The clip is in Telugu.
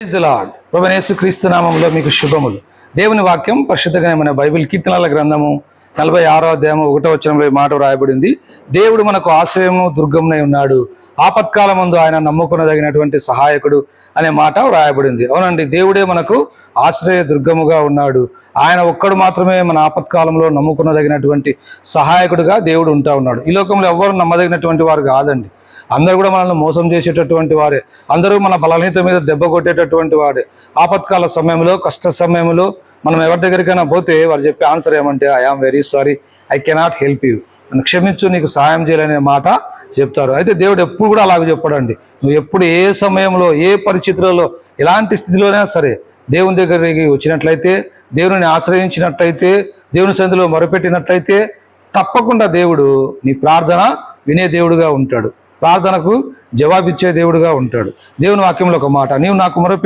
Praise the lord. ప్రభువైన యేసుక్రీస్తు నామములో మీకు శుభములు. దేవుని వాక్యం పరిశుద్ధ గ్రంథమైన బైబిల్ కీర్తనల గ్రంథము 46వ అధ్యాయము 1వ వచనంలో ఈ మాట రాయబడింది. దేవుడు మనకు ఆశ్రయము దుర్గమునై ఉన్నాడు, ఆపత్కాలమందు ఆయన నమ్ముకొనదగినటువంటి సహాయకుడు అనే మాట రాయబడింది. అవునండి, దేవుడే మనకు ఆశ్రయ దుర్గముగా ఉన్నాడు. ఆయన ఒక్కడు మాత్రమే మన ఆపత్కాలంలో నమ్ముకొనదగినటువంటి సహాయకుడుగా దేవుడు ఉంటా ఉన్నాడు. ఈ లోకంలో ఎవ్వరు నమ్మదగినటువంటి వారు కాదండి. అందరూ కూడా మనల్ని మోసం చేసేటటువంటి వారే, అందరూ మన బలహీనత మీద దెబ్బ కొట్టేటటువంటి వాడే. ఆపత్కాల సమయంలో, కష్ట సమయంలో మనం ఎవరి దగ్గరికైనా పోతే వారు చెప్పే ఆన్సర్ ఏమంటే, I am very sorry, I cannot help you, నన్ను క్షమించు, నీకు సహాయం చేయాలనే మాట చెప్తారు. అయితే దేవుడు ఎప్పుడు కూడా అలాగే చెప్పడండి. నువ్వు ఎప్పుడు ఏ సమయంలో, ఏ పరిస్థితులలో, ఎలాంటి స్థితిలోనైనా సరే దేవుని దగ్గరికి వచ్చినట్లయితే, దేవుని ఆశ్రయించినట్లయితే, దేవుని సన్నిధిలో మొరపెట్టినట్లయితే తప్పకుండా దేవుడు నీ ప్రార్థన వినే దేవుడుగా ఉంటాడు, ప్రార్థనకు జవాబిచ్చే దేవుడుగా ఉంటాడు. దేవుని వాక్యంలో ఒక మాట, నీవు నాకు మొరపెట్టి